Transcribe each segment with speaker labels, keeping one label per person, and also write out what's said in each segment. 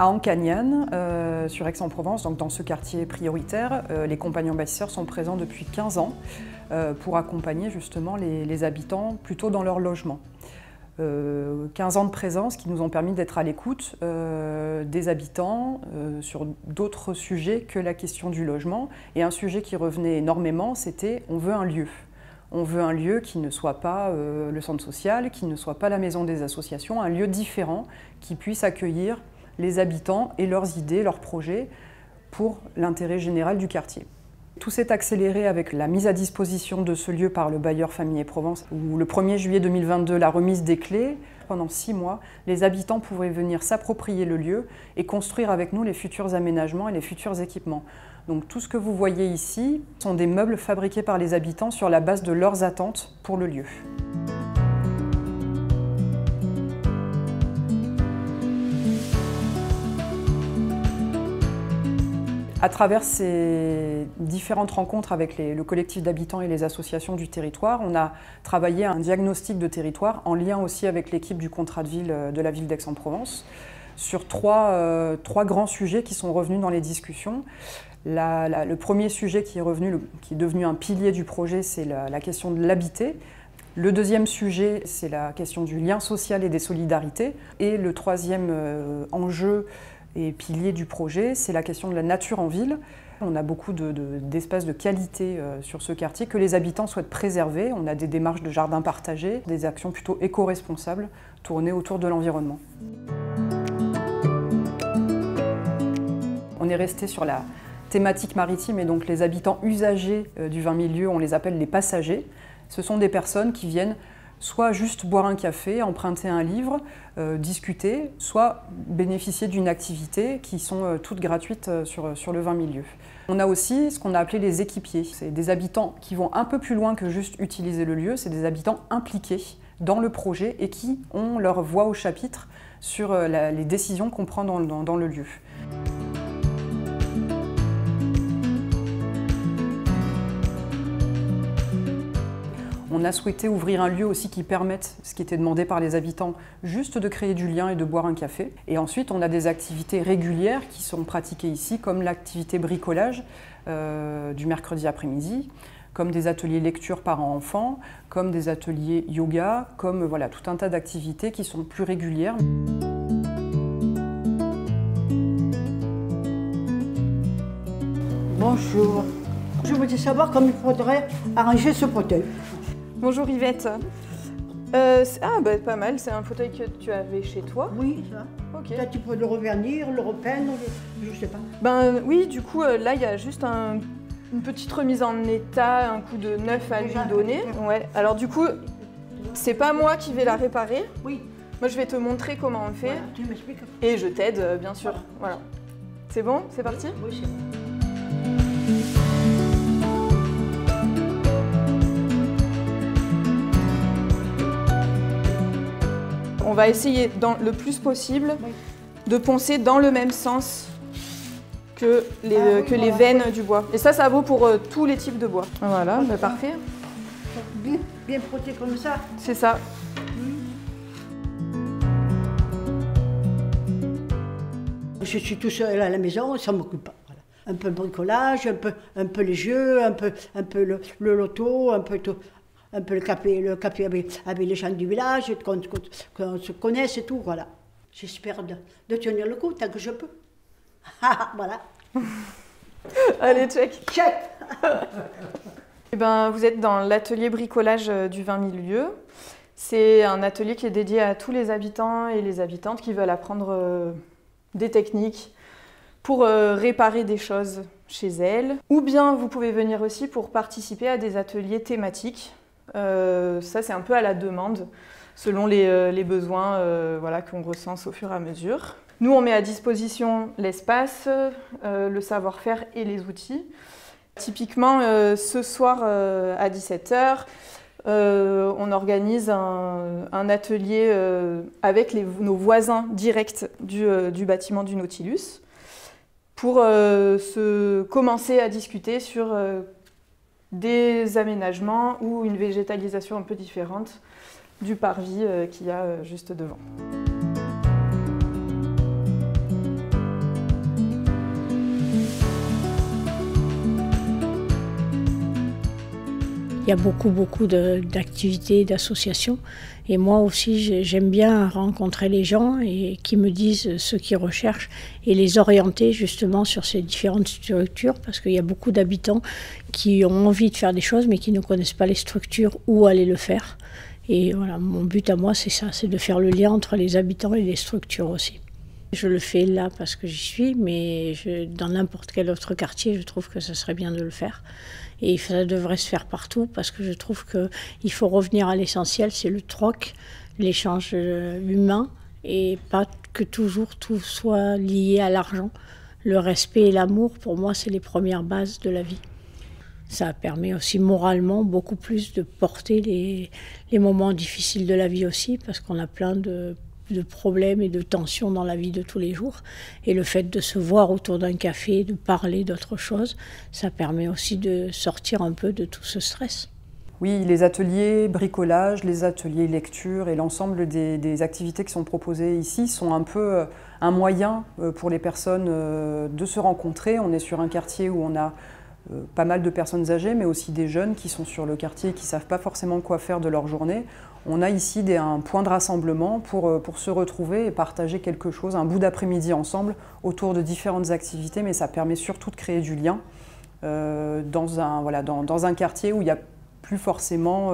Speaker 1: À Ancagnan, sur Aix-en-Provence, donc dans ce quartier prioritaire, les compagnons bâtisseurs sont présents depuis 15 ans pour accompagner justement les habitants plutôt dans leur logement. 15 ans de présence qui nous ont permis d'être à l'écoute des habitants sur d'autres sujets que la question du logement. Et un sujet qui revenait énormément, c'était on veut un lieu. On veut un lieu qui ne soit pas le centre social, qui ne soit pas la maison des associations, un lieu différent qui puisse accueillir les habitants et leurs idées, leurs projets pour l'intérêt général du quartier. Tout s'est accéléré avec la mise à disposition de ce lieu par le bailleur Famille et Provence, où le 1er juillet 2022, la remise des clés. Pendant 6 mois, les habitants pourraient venir s'approprier le lieu et construire avec nous les futurs aménagements et les futurs équipements. Donc tout ce que vous voyez ici sont des meubles fabriqués par les habitants sur la base de leurs attentes pour le lieu. À travers ces différentes rencontres avec le collectif d'habitants et les associations du territoire, on a travaillé un diagnostic de territoire en lien aussi avec l'équipe du contrat de ville de la ville d'Aix-en-Provence sur trois grands sujets qui sont revenus dans les discussions. Le premier sujet qui est devenu un pilier du projet, c'est la question de l'habiter. Le deuxième sujet, c'est la question du lien social et des solidarités. Et le troisième enjeu et pilier du projet, c'est la question de la nature en ville. On a beaucoup d'espaces de qualité sur ce quartier que les habitants souhaitent préserver. On a des démarches de jardins partagés, des actions plutôt éco-responsables tournées autour de l'environnement. On est resté sur la thématique maritime et donc les habitants usagers du 20 000 lieux, on les appelle les passagers. Ce sont des personnes qui viennent soit juste boire un café, emprunter un livre, discuter, soit bénéficier d'une activité qui sont toutes gratuites sur le 20 000 lieux. On a aussi ce qu'on a appelé les équipiers. C'est des habitants qui vont un peu plus loin que juste utiliser le lieu, c'est des habitants impliqués dans le projet et qui ont leur voix au chapitre sur les décisions qu'on prend dans le lieu. On a souhaité ouvrir un lieu aussi qui permette, ce qui était demandé par les habitants, juste de créer du lien et de boire un café. Et ensuite, on a des activités régulières qui sont pratiquées ici, comme l'activité bricolage du mercredi après-midi, comme des ateliers lecture parents-enfants, comme des ateliers yoga, comme voilà, tout un tas d'activités qui sont plus régulières.
Speaker 2: Bonjour. Je voudrais savoir comment il faudrait arranger ce fauteuil.
Speaker 3: Bonjour Yvette. Pas mal, c'est un fauteuil que tu avais chez toi.
Speaker 2: Oui, ça.
Speaker 3: Ok.
Speaker 2: Peut-être tu peux le revernir, le repeindre, je sais pas.
Speaker 3: Oui, du coup, là, il y a juste une petite remise en état, un coup de neuf à lui donner. Ouais. Alors du coup, c'est pas moi qui vais la réparer.
Speaker 2: Oui.
Speaker 3: Moi, je vais te montrer comment on fait.
Speaker 2: Voilà, tu m'expliques.
Speaker 3: Et je t'aide, bien sûr. Voilà. C'est bon? C'est parti?
Speaker 2: Oui, c'est bon.
Speaker 3: On va essayer le plus possible de poncer dans le même sens que les veines du bois. Et ça vaut pour tous les types de bois. Voilà, parfait.
Speaker 2: Bien frotté comme ça.
Speaker 3: C'est ça.
Speaker 2: Je suis tout seul à la maison, ça ne m'occupe pas. Voilà. Un peu le bricolage, un peu les jeux, un peu le loto, un peu tout. Un peu le café avec les gens du village, qu'on se connaisse et tout, voilà. J'espère de tenir le coup tant que je peux. Voilà.
Speaker 3: Allez, check.
Speaker 2: Check.
Speaker 3: Eh ben, vous êtes dans l'atelier bricolage du 20 000 lieux. C'est un atelier qui est dédié à tous les habitants et les habitantes qui veulent apprendre des techniques pour réparer des choses chez elles. Ou bien vous pouvez venir aussi pour participer à des ateliers thématiques. Ça, c'est un peu à la demande, selon les besoins voilà, qu'on recense au fur et à mesure. Nous, on met à disposition l'espace, le savoir-faire et les outils. Typiquement, ce soir à 17 h, on organise un atelier avec nos voisins directs du bâtiment du Nautilus pour commencer à discuter sur des aménagements ou une végétalisation un peu différente du parvis qu'il y a juste devant.
Speaker 4: Il y a beaucoup d'activités, d'associations. Et moi aussi, j'aime bien rencontrer les gens et qui me disent ce qu'ils recherchent et les orienter justement sur ces différentes structures, parce qu'il y a beaucoup d'habitants qui ont envie de faire des choses mais qui ne connaissent pas les structures où aller le faire. Et voilà, mon but à moi, c'est ça, c'est de faire le lien entre les habitants et les structures aussi. Je le fais là parce que j'y suis, mais dans n'importe quel autre quartier, je trouve que ce serait bien de le faire. Et ça devrait se faire partout parce que je trouve qu'il faut revenir à l'essentiel, c'est le troc, l'échange humain et pas que toujours tout soit lié à l'argent. Le respect et l'amour, pour moi, c'est les premières bases de la vie. Ça permet aussi moralement beaucoup plus de porter les moments difficiles de la vie aussi parce qu'on a plein de problèmes et de tensions dans la vie de tous les jours. Et le fait de se voir autour d'un café, de parler d'autre chose, ça permet aussi de sortir un peu de tout ce stress.
Speaker 1: Oui, les ateliers bricolage, les ateliers lecture et l'ensemble des activités qui sont proposées ici sont un peu un moyen pour les personnes de se rencontrer. On est sur un quartier où on a pas mal de personnes âgées, mais aussi des jeunes qui sont sur le quartier et qui ne savent pas forcément quoi faire de leur journée. On a ici un point de rassemblement pour se retrouver et partager quelque chose, un bout d'après-midi ensemble autour de différentes activités, mais ça permet surtout de créer du lien dans un quartier où il n'y a plus forcément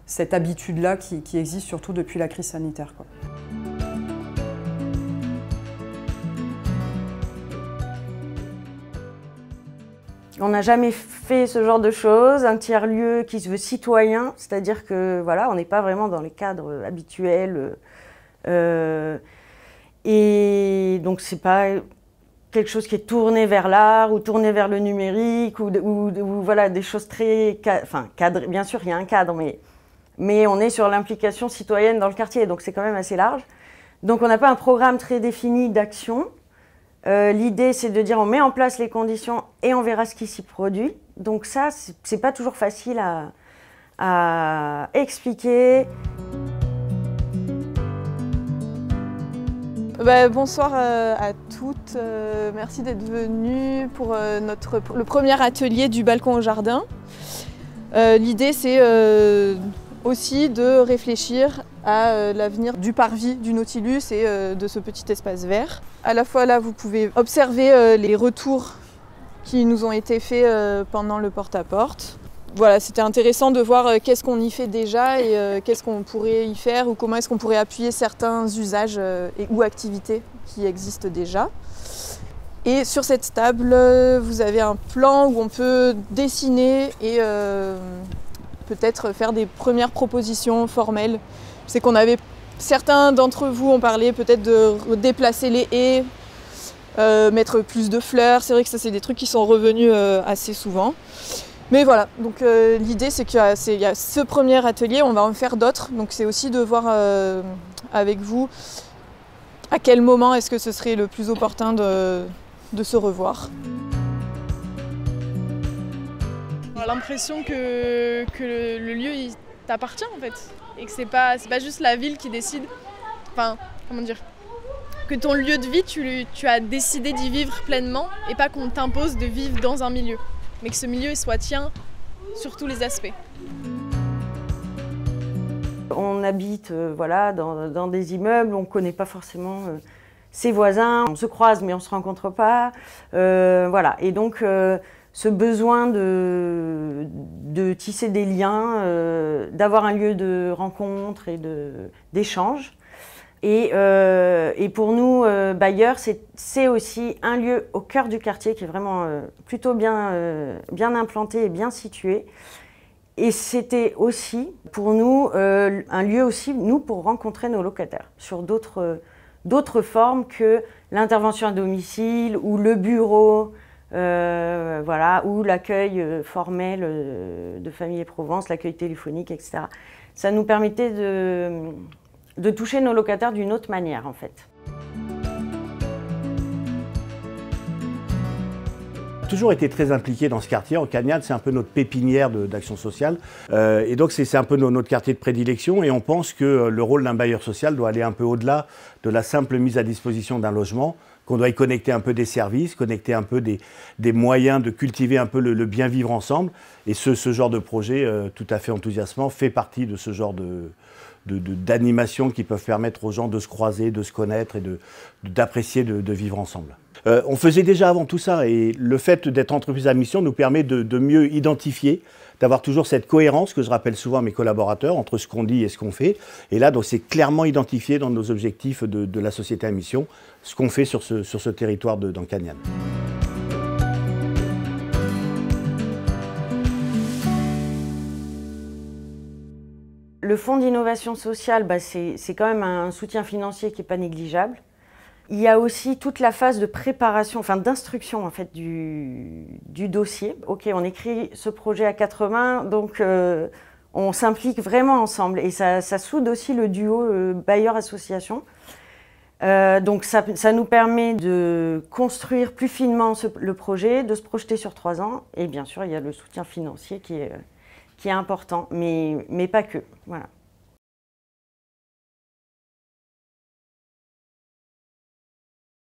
Speaker 1: cette habitude-là qui existe surtout depuis la crise sanitaire, quoi.
Speaker 5: On n'a jamais fait ce genre de choses, un tiers-lieu qui se veut citoyen, c'est-à-dire que voilà, on n'est pas vraiment dans les cadres habituels. Et donc c'est pas quelque chose qui est tourné vers l'art ou tourné vers le numérique ou voilà, des choses très cadrées. Bien sûr, il y a un cadre, mais on est sur l'implication citoyenne dans le quartier, donc c'est quand même assez large. Donc on n'a pas un programme très défini d'action. L'idée, c'est de dire on met en place les conditions et on verra ce qui s'y produit. Donc ça, c'est pas toujours facile à expliquer.
Speaker 3: Bonsoir à toutes, merci d'être venues pour le premier atelier du balcon au jardin. L'idée, c'est aussi de réfléchir à l'avenir du parvis du Nautilus et de ce petit espace vert. À la fois là, vous pouvez observer les retours qui nous ont été faits pendant le porte-à-porte. Voilà, c'était intéressant de voir qu'est-ce qu'on y fait déjà et qu'est-ce qu'on pourrait y faire ou comment est-ce qu'on pourrait appuyer certains usages ou activités qui existent déjà. Et sur cette table, vous avez un plan où on peut dessiner et peut-être faire des premières propositions formelles. C'est qu'on avait, certains d'entre vous ont parlé peut-être de déplacer les haies, mettre plus de fleurs. C'est vrai que ça, c'est des trucs qui sont revenus assez souvent. Mais voilà, donc l'idée c'est qu'il y a ce premier atelier, on va en faire d'autres. Donc c'est aussi de voir avec vous à quel moment est-ce que ce serait le plus opportun de se revoir.
Speaker 6: On a l'impression que le lieu il t'appartient en fait. Et que c'est pas juste la ville qui décide. Enfin, comment dire, que ton lieu de vie, tu as décidé d'y vivre pleinement et pas qu'on t'impose de vivre dans un milieu. Mais que ce milieu soit tien sur tous les aspects.
Speaker 5: On habite voilà, dans des immeubles, on ne connaît pas forcément ses voisins, on se croise mais on ne se rencontre pas. Voilà. Et donc ce besoin de tisser des liens, d'avoir un lieu de rencontre et d'échange. Et pour nous, bailleurs, c'est aussi un lieu au cœur du quartier qui est vraiment plutôt bien implanté et bien situé. Et c'était aussi, pour nous, un lieu aussi, nous, pour rencontrer nos locataires sur d'autres formes que l'intervention à domicile ou le bureau, voilà, ou l'accueil formel de Famille et Provence, l'accueil téléphonique, etc. Ça nous permettait de toucher nos locataires d'une autre manière, en fait.
Speaker 7: Toujours été très impliqué dans ce quartier. En Cagnade, c'est un peu notre pépinière d'action sociale. Et donc, c'est un peu notre quartier de prédilection. Et on pense que le rôle d'un bailleur social doit aller un peu au-delà de la simple mise à disposition d'un logement, qu'on doit y connecter un peu des services, connecter un peu des moyens de cultiver un peu le bien vivre ensemble. Et ce genre de projet tout à fait enthousiasmant fait partie de ce genre d'animations qui peuvent permettre aux gens de se croiser, de se connaître et d'apprécier de vivre ensemble. On faisait déjà avant tout ça, et le fait d'être entreprise à mission nous permet de mieux identifier, d'avoir toujours cette cohérence que je rappelle souvent à mes collaborateurs entre ce qu'on dit et ce qu'on fait. Et là, donc, c'est clairement identifié dans nos objectifs de la société à mission, ce qu'on fait sur ce territoire d'Ancagnan.
Speaker 5: Le fonds d'innovation sociale, c'est quand même un soutien financier qui n'est pas négligeable. Il y a aussi toute la phase de préparation, enfin d'instruction en fait, du dossier. Ok, on écrit ce projet à 4 mains, donc on s'implique vraiment ensemble. Et ça soude aussi le duo bailleur-association. Donc ça nous permet de construire plus finement le projet, de se projeter sur 3 ans. Et bien sûr, il y a le soutien financier qui est important, mais pas que. Voilà.